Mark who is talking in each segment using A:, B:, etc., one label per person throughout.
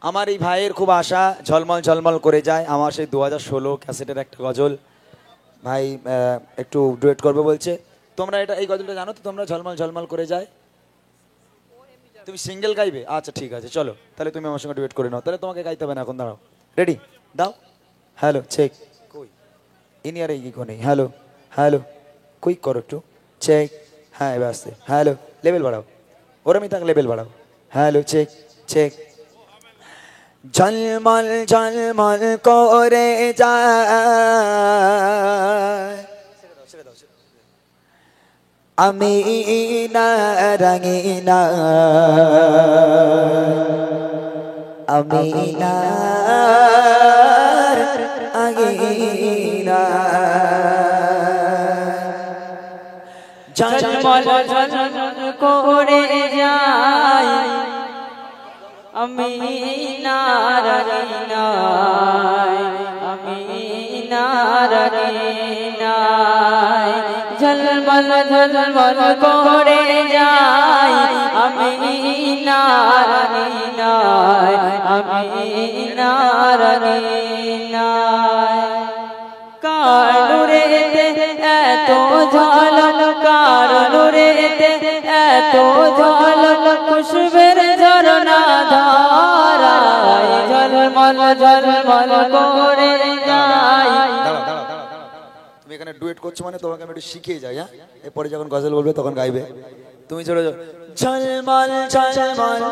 A: আমার এই ভাইয়ের খুব আশা ঝলমল ঝলমল করে যায়। আমার সেই 2016 ক্যাসেটের একটা গজল ভাই একটু ডুয়েট করবে বলছে। তোমরা এটা এই গজলটা জানো তো তোমরা, ঝলমল ঝলমল করে যায়? তুমি সিঙ্গেল গাইবে? আচ্ছা ঠিক আছে, চলো তাহলে তুমি আমার সঙ্গে ডুয়েট করে নাও। তাহলে তোমাকে গাইতে হবে না, এখন দাঁড়াও। রেডি? দাও। Hello check. কই ইনি আর এই কি নেই। হ্যালো হ্যালো, কুইক করো একটু। চেক। হ্যাঁ এবার আসছে। হ্যালো, লেভেল বাড়াও। ওরমই থাক, লেভেল বাড়াও। Hello check check. ঝলমল ঝলমল করে যায় আমি না রঙিনা, আমি না আগিনা।
B: ঝলমল ঝলমল করে যায় আমি না রঙিনা, আমি না রঙিনা। ঝলমল ঝলমল করে যায় আমি না রঙিনা, আমি না রঙিনা। কানুরেতে এত ঝলমল, কানুরেতে এত ঝলমল, খুশবের ঝরনা ধারায় ঝলমল ঝলমল করে যায়।
A: তুমি এখানে ডুয়েট করছো মানে তোমাকে আমি একটু শিখিয়ে যাই। হ্যাঁ, এরপরে যখন গজল বলবে তখন গাইবে। তুমি চলে যাও। ঝলমল ঝলমল,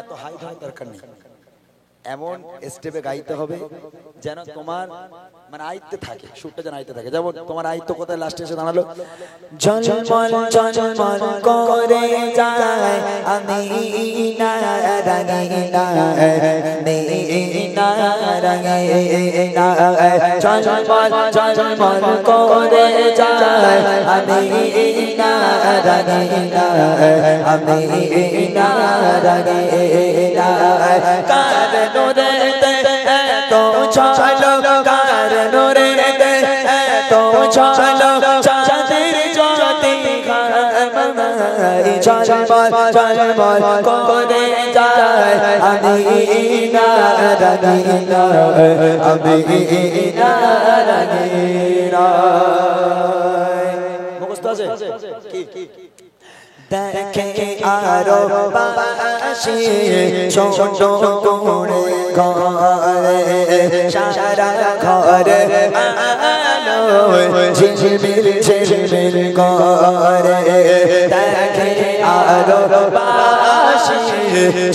A: এত হাই হওয়ার দরকার নেই। এমন স্টেপে গাইতে হবে যেন তোমার মানে আয়ত্তে থাকে, সুরটা যেন আয়ত্তে থাকে। যেমন তোমার আয়ত্ত কোথায় লাস্টে এসে দাঁড়ালো? ঝলমল ঝলমল করে যায় আমি না রঙিনা, না রঙিনা। ঝলমল ঝলমল করে যায় আমি না রঙিনা, আমি না রঙিনা। কারণেতে এত ঝলক, কারণেতে এত ঝলক, চাঁদের জ্যোতি ঝলমল ঝলমল করে যায় আমি না রঙিনা, আমি না রঙিনা। মুখস্থ আছে কি? দেখে আরো বাসি ছোট করে ঘরে, সারা ঘরে আলো ঝিলমিল ঝিলমিল করে। দেখে আরো বাসি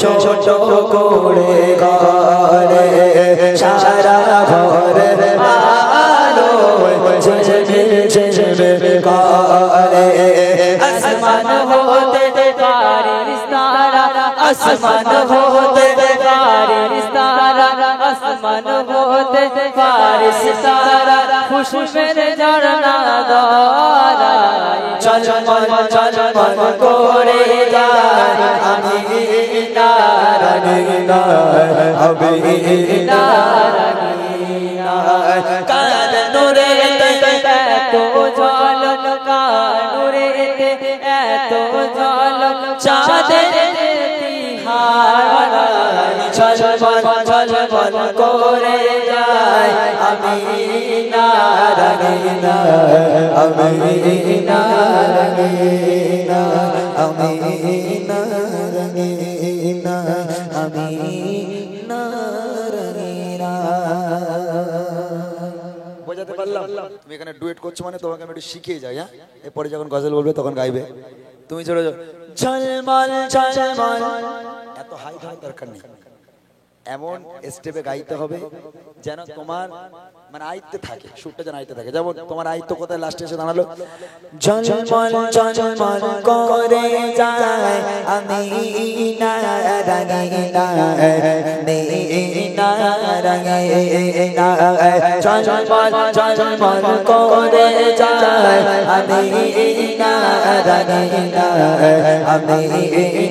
A: ছোট করে ঘরে, সারা ঘরে আলো ঝিলমিল ঝিলমিল করে। আসমান হতে ফারিস্তারা, আসমান হতে ফারিস্তারা, আসমান হতে ফারিস্তারা, খুশবের ঝরনা ধারায় ঝলমল ঝলমল করে যায় আমি না রঙিনা, আমি না রঙিনা। কানুরেতে এত ঝলক, কানুরেতে এত ঝলক, চাঁদের তিহারায় ঝলমল ঝলমল করে যায় আমি না রঙিনা, আমি না রঙিনা, আমি না রঙিনা, আমি না রঙিনা। বোঝাতে পারলাম? তুমি এখানে ডুয়েট করছো মানে তোমাকে আমি একটু শিখিয়ে যাই। হ্যাঁ, এরপরে যখন গজল বলবে তখন গাইবে। তুমি চলে যাও। ঝলমল ঝলমল, এত হাই হওয়ার দরকার নেই। এমন স্টেপে গাইতে হবে যেন তোমার মানে আয়ত্তে থাকে, সুরটা যেন আয়ত্তে থাকে। যেমন তোমার আয়ত্ত কোথায় লাস্টে এসে দাঁড়ালো? ঝলমল ঝলমল করে যায় আমি না রঙিনা, না রঙিনা। ঝলমল ঝলমল করে যায় আমি না রঙিনা, আমি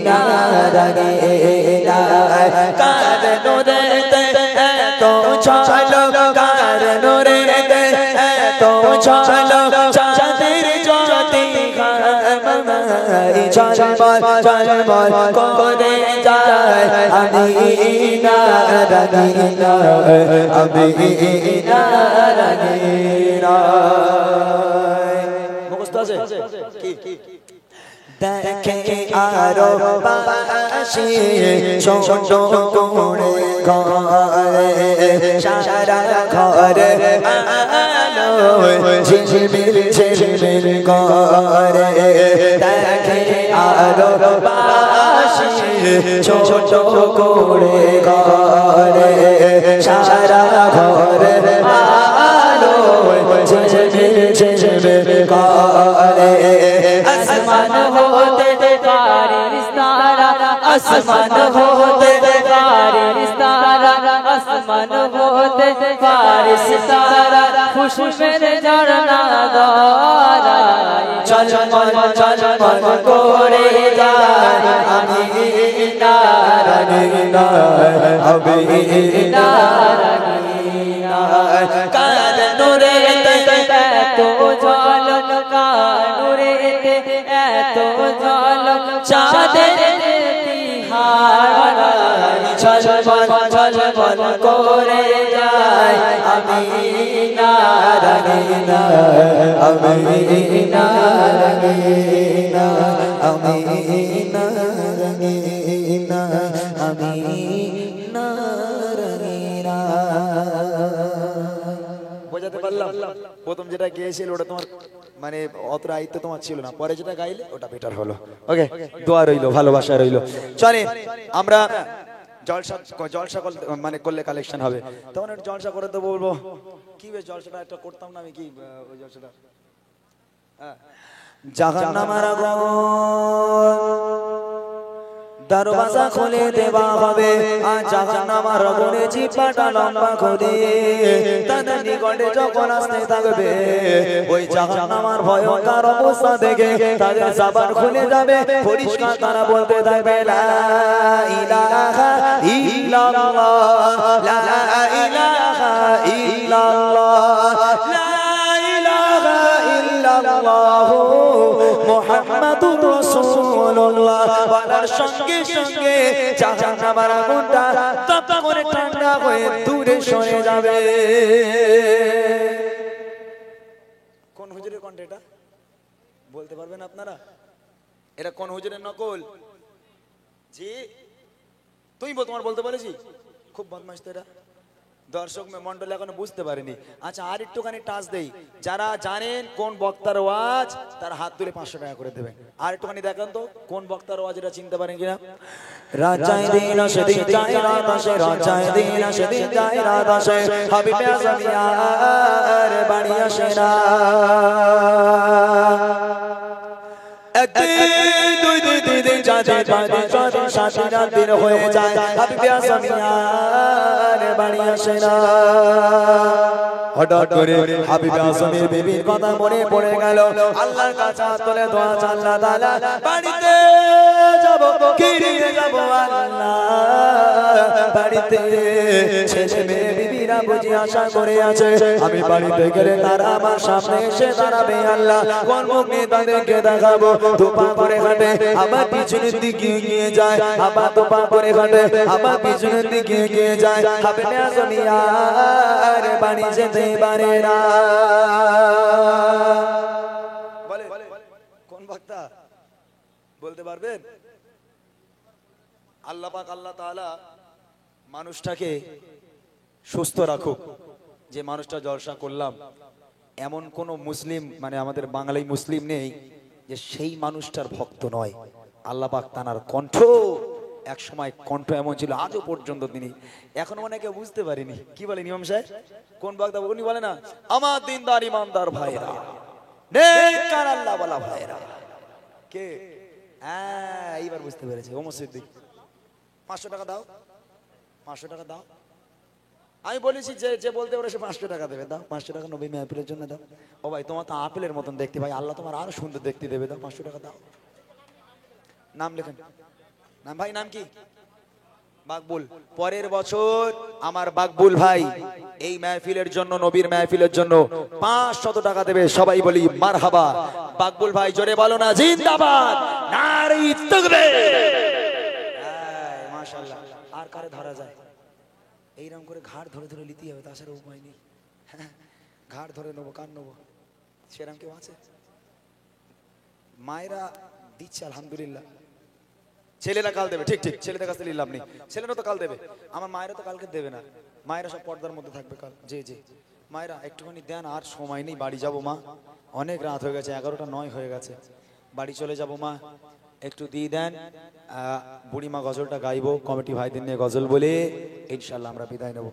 A: না রঙিনা। কারণেতে এত ঝলক, কারণেতে এত ঝলক, চাঁদের জ্যোতি ঝলমল ঝলমল করে যায় আমিনা রঙিনা আমিনা রঙিনা মুখস্থ আছে কি দেখে আরো বাসি ছোট করে ঘরে সারা ঘরে আলো ঝিলমিল ঝিলমিল করে দেখে আরো বাসি ছোট করে ঘরে সারা ঘরে আলো ঝিলমিল ঝিলমিল করে আসমান
B: होते फारिस्तारा आसमान होते फारिस्तारा आसमान होते फारिस्तारा खुशबूर झरना धारा
A: झलमल करे যায় আমিনা রঙিনা আমিনা রঙিনা কার নূরে
B: तो झलक कानूरे तो झलक चाँदर तिहारा
A: झलमल करे যায় আমিনা রঙিনা আমিনা রঙিনা আমিনা রঙিনা আমিনা রঙিনা বোঝাতে পারলাম প্রথম যেটা গেয়েছিল ওটা তোমার মানে অতটা আয়ত্ত তোমার ছিল না, পরে যেটা গাইলে ওটা বেটার হলো। ওকে, দোয়া রইলো, ভালোবাসা রইলো। চলে আমরা জলসা মানে করলে কালেকশন হবে, তখন একটু জলসা করে তো বলবো কি বেশ জলসাটা একটা করতাম না আমি, কি ওই জলসাটা জাহান্নামের আগুন দরওয়াজা খুলে দেওয়া হবে আর জাহান্নামের আগুনে জিহ্বাটা লম্বা করে তাদের নিকটে যখন আসতে থাকবে ওই জাহান্নামের ভয়ঙ্কর অবস্থা দেখে তাদের জবান খুলে যাবে, পরিষ্কার তারা বলতে থাকবে লা ইলাহা ইল্লাল্লাহ লা ইলাহা ইল্লাল্লাহ লা ইলাহা ইল্লাল্লাহ মুহাম্মাদুর রাসূলুল্লাহ বলার সঙ্গে সঙ্গে জাহান্নামের আগুনটা তপ করে ঠান্ডা হয়ে দূরে সরে যাবে। কোন হুজুরের কণ্ঠ এটা বলতে পারবেন আপনারা? এটা কোন হুজুরের নকল? জি তুই বল, তোমার বলতে পারেছি? খুব বদমাশ তো এরা, দর্শক মন্ডল এখনো বুঝতে পারেনি। আচ্ছা আর একটুখানি টাচ দেই, যারা জানেন কোন বক্তার ওয়াজ তার হাত তুলে 500 টাকা করে দেবেন। আর একটুখানি দেখান তো কোন বক্তার ওয়াজ এটা চিনতে পারেন কিনা। রাজায় দিন সেদিন যায় রাত আসে, রাজায় দিন সেদিন যায় রাত আসে, হাবিবে আজম ইয়ার বাড়ি আসে না। একদিন দুই দিন যাতে পাঁচ ছয় সাত আট দিন হয়ে যায়, হাবিবে আজম ইয়ার বাড়ি আসে না। হঠাৎ করে হাবিবে আজমের বিবির কথা মনে পড়ে গেল, আল্লাহর কাছে হাত তুলে দোয়া আল্লাহ তাআলা বাড়িতে যাব, কি নিয়ে যাব আল্লাহ বাড়িতে, ছেলে মেয়ে বিবিরা বুঝি আশা করে আছে আমি বাড়িতে গেলে তারা আমার সামনে এসে দাঁড়াবে, আল্লাহ কোন মুখ নিয়ে তাদেরকে দেখাবো। দুপা করে হাঁটে আবার পিছনের দিকে এগিয়ে যায়, আবার দুপা করে হাঁটে আবার পিছনের দিকে এগিয়ে যায়, হাবিবে আজম ইয়ার বাড়ি যেতে পারে না। বলে কোন বক্তা বলতে পারবেন? আল্লাহ পাক আল্লাহ তাআলা মানুষটাকে সুস্থ রাখুক। যে মানুষটা জলসা করলাম এমন কোন মুসলিম মানে আমাদের বাঙালি মুসলিম নেই যে সেই মানুষটার ভক্ত নয়। আল্লাহ পাক তার কণ্ঠ এক সময় কণ্ঠ এমন ছিল আজও পর্যন্ত তিনি এখনো অনেকে বুঝতে পারেনি। কি বলেন ইমাম সাহেব? কোন বক্তা উনি বলে না আমার দিনদার ইমানদার ভাইরা নেককার আল্লাহ ওয়ালা ভাইরা কে? হ্যাঁ এইবার বুঝতে পেরেছে। ওমর সিদ্দিক 500 টাকা দাও, 500 টাকা দাও। আমি বলেছি যে যে বলতে পারে সে 500 টাকা দেবে, দাও 500 টাকা নবী মেহফিলের জন্য দাও। ও ভাই তোমার তো আপেলের মতন দেখতে, ভাই আল্লাহ তোমার আরো সুন্দর দেখতে দেবে, দাও 500 টাকা দাও। নাম লেখেন, নাম ভাই নাম কি? বাকবুল। পরের বছর আমার বাকবুল ভাই এই মেহফিলের জন্য নবীর মেহফিলের জন্য 500 টাকা দেবে। সবাই বলি মারহাবা। বাকবুল ভাই জোরে বলো না জিন্দাবাদ, নারে তাকবীর। মাশাআল্লাহ। ঘাড় কারে ধরা যায়, এইরকম করে ঘাড় ধরে ধরে নিতে হবে, তাছাড়া উপায় নেই। হ্যাঁ, ঘাড় ধরে নেবো, কান নেবো, সেরকম কেউ আছে? মায়েরা দিচ্ছে আলহামদুলিল্লাহ। ছেলেরা কাল দেবে, ঠিক ঠিক, ছেলেদের কাছে নিলাম নেই, ছেলেরা তো কাল দেবে। আমার মায়েরা তো কালকে দেবে না, মায়েরা সব পর্দার মধ্যে থাকবে কাল। জি জি, মায়েরা একটুখানি দেন, আর সময় নেই, বাড়ি যাব মা, অনেক রাত হয়ে গেছে, 11টা 9 হয়ে গেছে, বাড়ি চলে যাব মা, একটু দিয়ে দেন। বুড়িমা গজলটা গাইবো, কমিটি ভাইদের নিয়ে গজল বলে ইনশাল্লাহ আমরা বিদায় নেব।